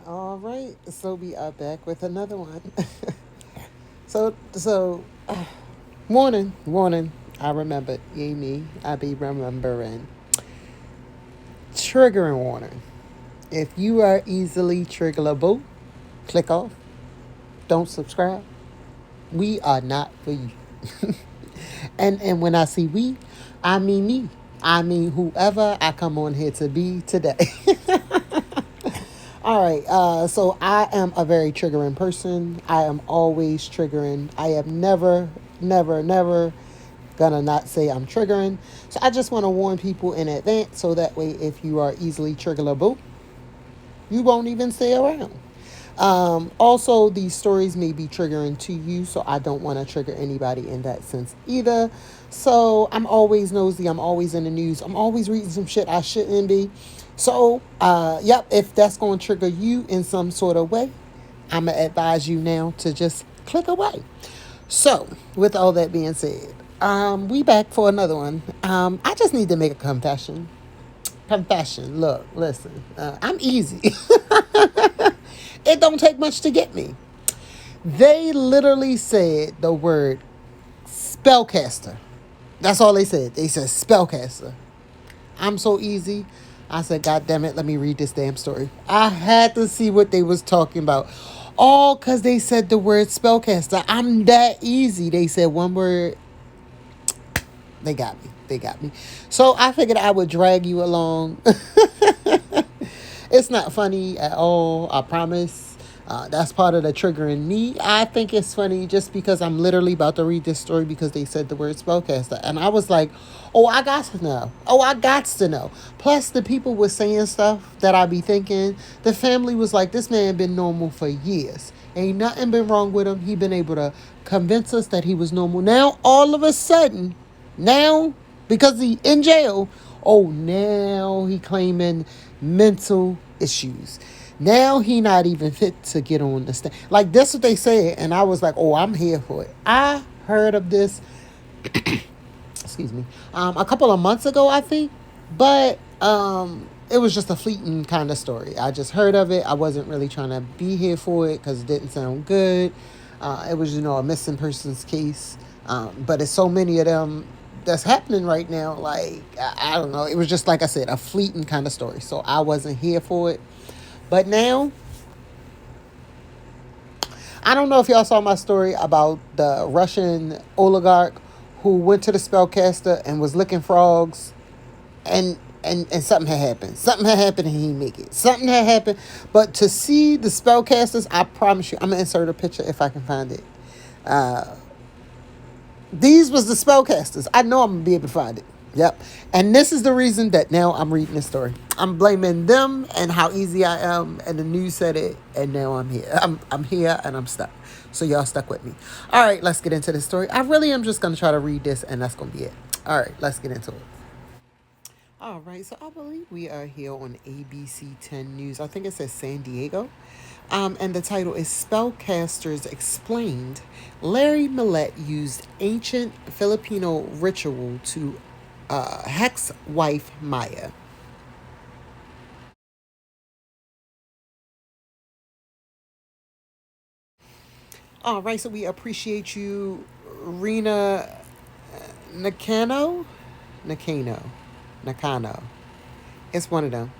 All right, so we are back with another one. So, warning, warning. I remembered, yay me. I be remembering. Triggering warning. If you are easily triggerable, click off. Don't subscribe. We are not for you. And when I see we, I mean me. I mean whoever I come on here to be today. All right. So I am a very triggering person. I am always triggering. I am never gonna not say I'm triggering. So I just want to warn people in advance so that way if you are easily triggerable, you won't even stay around. Also, these stories may be triggering to you, so I don't want to trigger anybody in that sense either. So I'm always nosy. I'm always in the news. I'm always reading some shit I shouldn't be. So, yep, if that's going to trigger you in some sort of way, I'm going to advise you now to just click away. So, with all that being said, we back for another one. I just need to make a confession. Confession. Look, listen. I'm easy. It don't take much to get me. They literally said the word spellcaster. That's all they said. They said spellcaster. I'm so easy. I said, God damn it, let me read this damn story. I had to see what they was talking about. All because they said the word spellcaster. I'm that easy. They said one word. They got me. They got me. So I figured I would drag you along. It's not funny at all, I promise. That's part of the triggering me. I think it's funny just because I'm literally about to read this story because they said the word spellcaster. And I was like, oh, I got to know. Oh, I got to know. Plus, the people were saying stuff that I be thinking. The family was like, this man been normal for years. Ain't nothing been wrong with him. He been able to convince us that he was normal. Now, all of a sudden, now, because he in jail, oh, now he claiming mental issues. Now he not even fit to get on the stand. Like that's what they said, and I was like, oh, I'm here for it. I heard of this, excuse me, a couple of months ago, I think, but it was just a fleeting kind of story. I just heard of it. I wasn't really trying to be here for it because it didn't sound good. It was, a missing persons case, but it's so many of them that's happening right now. Like I don't know. It was just like I said, a fleeting kind of story. So I wasn't here for it. But now, I don't know if y'all saw my story about the Russian oligarch who went to the spellcaster and was licking frogs, and something had happened. Something had happened and he didn't make it. Something had happened. But to see the spellcasters, I promise you, I'm gonna insert a picture if I can find it. Uh, These was the spellcasters. I know I'm gonna be able to find it. Yep. And this is the reason that now I'm reading this story. I'm blaming them and how easy I am, and the news said it, and now I'm here. I'm here and I'm stuck. So y'all stuck with me. All right, let's get into this story. I really am just gonna try to read this, and that's gonna be it. All right, let's get into it. All right, so I believe we are here on ABC 10 News. I think it says San Diego. And the title is Spellcasters Explained. Larry Millete used ancient Filipino ritual to hex wife Maya. All right, so we appreciate you, Rena Nakano? Nakano. Nakano. It's one of them.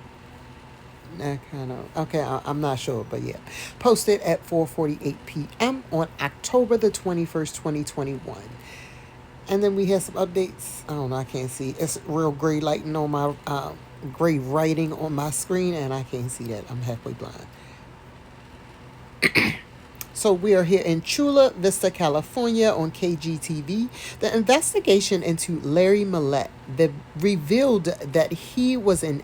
Nakano. Okay, I'm not sure, but yeah. Posted at 4:48 p.m. on October the 21st, 2021. And then we had some updates. I don't know, I can't see. It's real gray lighting on my gray writing on my screen, and I can't see that. I'm halfway blind. So we are here in Chula Vista, California on KGTV. The investigation into Larry Millette revealed that he was in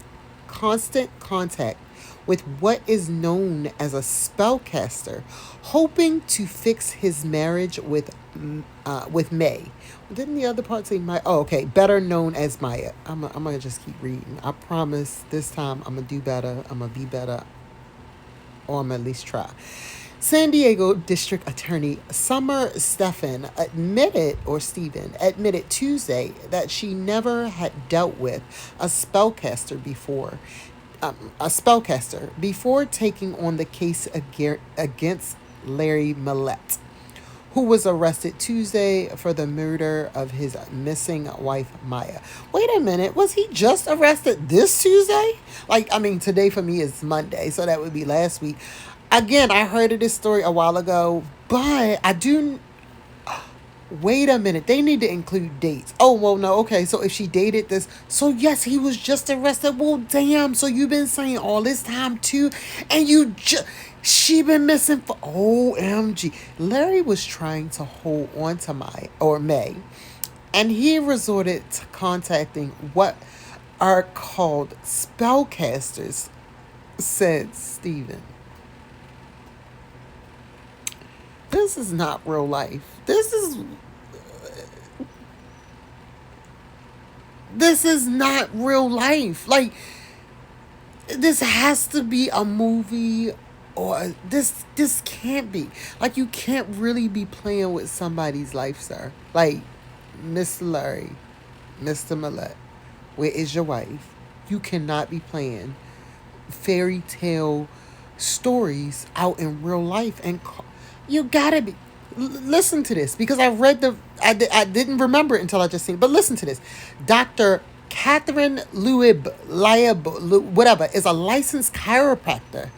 constant contact with what is known as a spellcaster, hoping to fix his marriage with May. Didn't the other part say Maya? Oh, okay. Better known as Maya. I'm gonna just keep reading. I promise this time I'm gonna do better. I'm gonna be better, or I'm at least try. San Diego District Attorney Summer Stephen admitted Tuesday that she never had dealt with a spellcaster before. a spellcaster, before taking on the case against Larry Millete, who was arrested Tuesday for the murder of his missing wife, Maya. Wait a minute, was he just arrested this Tuesday? Like, I mean, today for me is Monday, so that would be last week. Again, I heard of this story a while ago, but I do. Wait a minute, they need to include dates. Oh, well, no, okay, so if she dated this, so yes, he was just arrested. Well, damn, so you've been saying all this time too, and you just. She been missing for OMG. Larry was trying to hold on to May, and he resorted to contacting what are called spellcasters, said Stephen. This is not real life. This is not real life. Like, this has to be a movie, or this can't be. Like, you can't really be playing with somebody's life, sir. Like, Mr. Larry, Mr. Millette, where is your wife? You cannot be playing fairy tale stories out in real life, and you gotta be. Listen to this, because I read I didn't remember it until I just seen it. But listen to this. Dr. Catherine whatever, is a licensed chiropractor,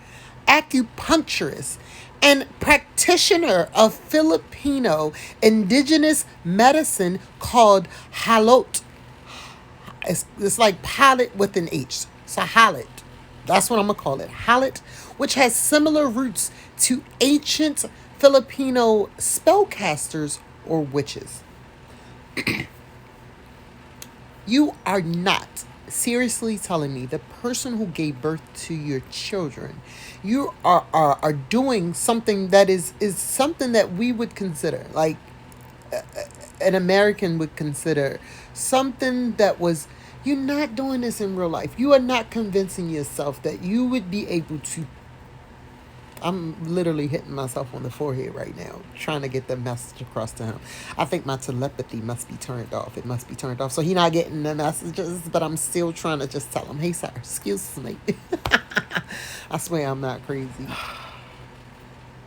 acupuncturist, and practitioner of Filipino indigenous medicine called halot. It's like palette with an H. So halot. That's what I'm going to call it. Halot, which has similar roots to ancient Filipino spellcasters or witches. You are not seriously telling me the person who gave birth to your children, you are doing something that is something that we would consider, like, an American would consider something that was. You're not doing this in real life. You are not convincing yourself that you would be able to. I'm literally hitting myself on the forehead right now, trying to get the message across to him. I think my telepathy must be turned off. It must be turned off. So he's not getting the messages, but I'm still trying to just tell him, hey, sir, excuse me. I swear I'm not crazy.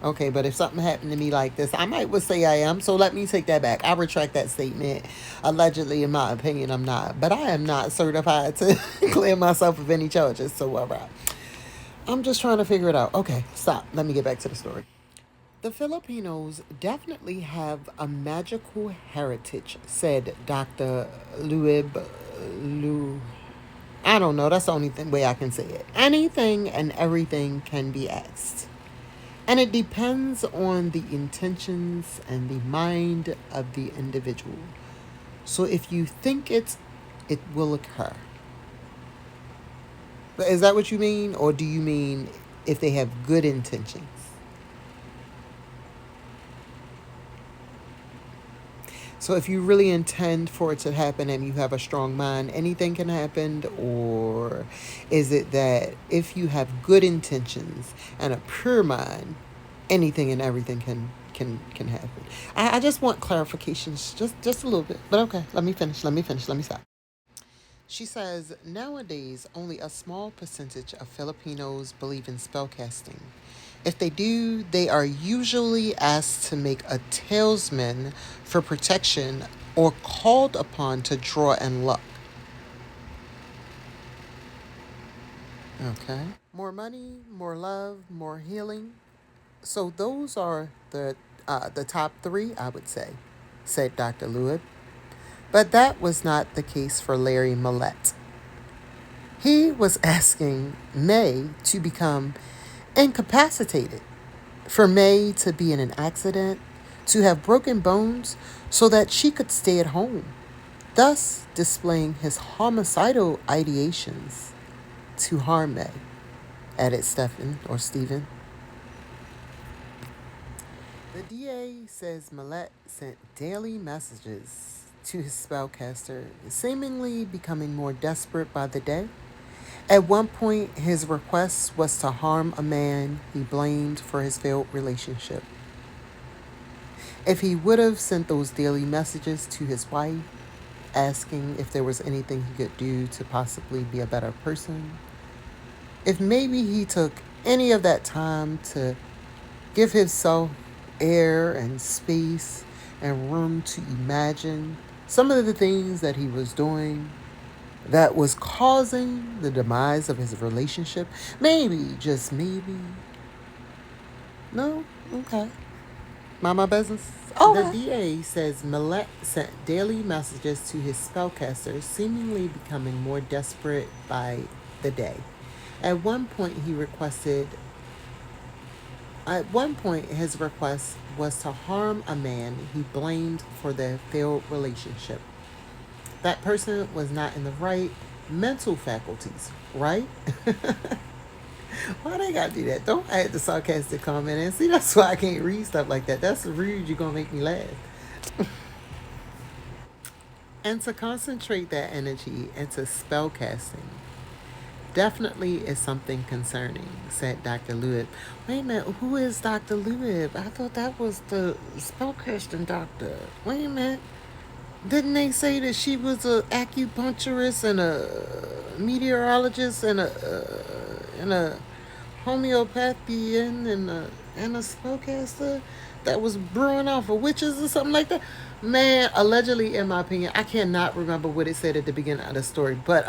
Okay, but if something happened to me like this, I might would say I am. So let me take that back. I retract that statement. Allegedly, in my opinion, I'm not. But I am not certified to clear myself of any charges. So, all right. I'm just trying to figure it out. Okay, stop. Let me get back to the story. The Filipinos definitely have a magical heritage, said Dr. Lu. I don't know. That's the only way I can say it. Anything and everything can be asked. And it depends on the intentions and the mind of the individual. So if you think it will occur. Is that what you mean? Or do you mean if they have good intentions? So if you really intend for it to happen and you have a strong mind, anything can happen? Or is it that if you have good intentions and a pure mind, anything and everything can happen? I just want clarifications, just a little bit. But okay, let me finish. Let me stop. She says, nowadays, only a small percentage of Filipinos believe in spellcasting. If they do, they are usually asked to make a talisman for protection or called upon to draw and luck. Okay. More money, more love, more healing. So those are the top three, I would say, said Dr. Lewis. But that was not the case for Larry Millete. He was asking May to become incapacitated, for May to be in an accident, to have broken bones so that she could stay at home, thus displaying his homicidal ideations to harm May, added Stephen. The DA says Millete sent daily messages to his spellcaster, seemingly becoming more desperate by the day. At one point, his request was to harm a man he blamed for his failed relationship. If he would have sent those daily messages to his wife, asking if there was anything he could do to possibly be a better person, If maybe he took any of that time to give himself air and space and room to imagine some of the things that he was doing that was causing the demise of his relationship, maybe, just maybe. No? Okay. Mind my business. The DA says Millete sent daily messages to his spellcaster, seemingly becoming more desperate by the day. At one point, his request was to harm a man he blamed for their failed relationship. That person was not in the right mental faculties, right? Why they gotta do that? Don't add the sarcastic comment in. See, that's why I can't read stuff like that. That's rude. You're gonna make me laugh. And to concentrate that energy into spell casting definitely is something concerning, said Dr. Lewis. Wait a minute, who is Dr. Lewis? I thought that was the spellcasting doctor. Wait a minute. Didn't they say that she was a acupuncturist and a meteorologist and a homeopathian and a spellcaster that was brewing off of witches or something like that? Man, allegedly, in my opinion, I cannot remember what it said at the beginning of the story, but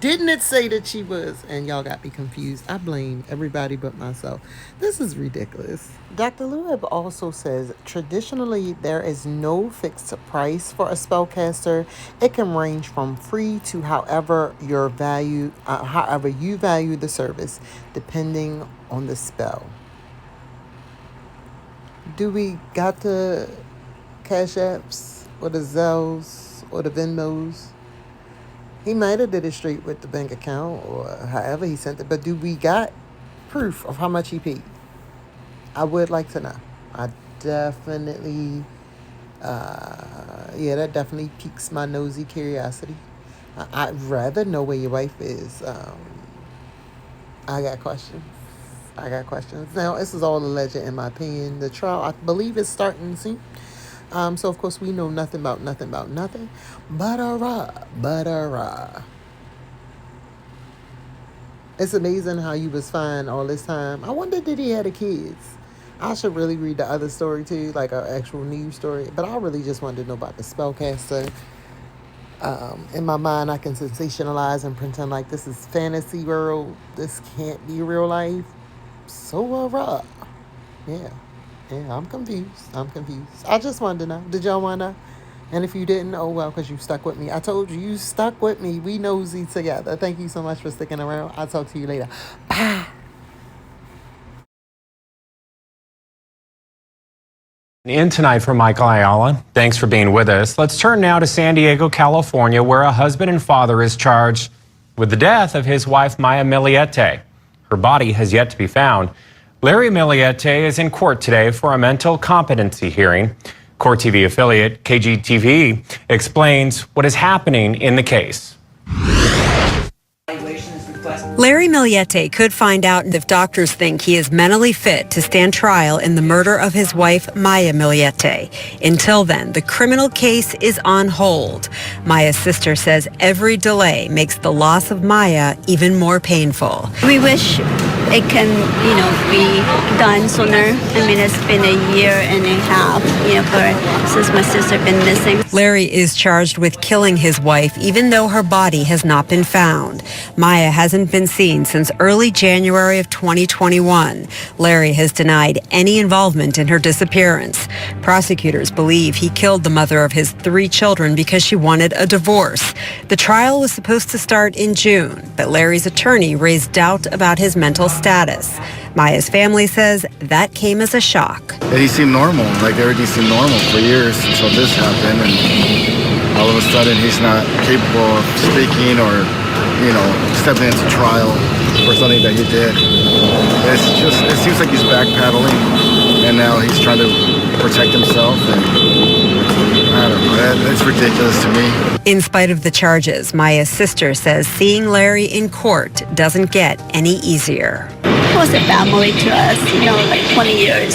didn't it say that she was? And y'all got me confused. I blame everybody but myself. This is ridiculous. Dr. Lewis also says traditionally there is no fixed price for a spellcaster. It can range from free to however you value the service, depending on the spell. Do we got the Cash Apps or the Zells or the Venmos? He might have did it straight with the bank account or however he sent it, but do we got proof of how much he paid? I would like to know. I definitely, that definitely piques my nosy curiosity. I'd rather know where your wife is. I got questions. Now, this is all alleged in my opinion. The trial, I believe, is starting soon. So, of course, we know nothing about nothing. But it's amazing how you was fine all this time. I wonder, did he have the kids? I should really read the other story, too, like an actual news story. But I really just wanted to know about the spellcaster. In my mind, I can sensationalize and pretend like this is fantasy world. This can't be real life. So, yeah. Yeah, I'm confused. I just wanted to know. Did y'all want to know? And if you didn't, oh well, because you stuck with me. I told you, you stuck with me. We nosy together. Thank you so much for sticking around. I'll talk to you later. Bye. In tonight from Michael Ayala. Thanks for being with us. Let's turn now to San Diego, California, where a husband and father is charged with the death of his wife, Maya Millete. Her body has yet to be found. Larry Millete is in court today for a mental competency hearing. Court TV affiliate KGTV explains what is happening in the case. Larry Millete could find out if doctors think he is mentally fit to stand trial in the murder of his wife, Maya Millete. Until then, the criminal case is on hold. Maya's sister says every delay makes the loss of Maya even more painful. We wish it can, be done sooner. I mean, it's been a year and a half, since my sister been missing. Larry is charged with killing his wife, even though her body has not been found. Maya hasn't been seen since early January of 2021. Larry has denied any involvement in her disappearance. Prosecutors believe he killed the mother of his 3 children because she wanted a divorce. The trial was supposed to start in June, but Larry's attorney raised doubt about his mental status. Maya's family says that came as a shock. He seemed normal, like everything seemed normal for years until this happened, and all of a sudden he's not capable of speaking or, stepping into trial for something that he did. It seems like he's backpedaling, and now he's trying to protect himself, and I don't know, that's ridiculous to me. In spite of the charges, Maya's sister says seeing Larry in court doesn't get any easier. It was a family to us, like 20 years.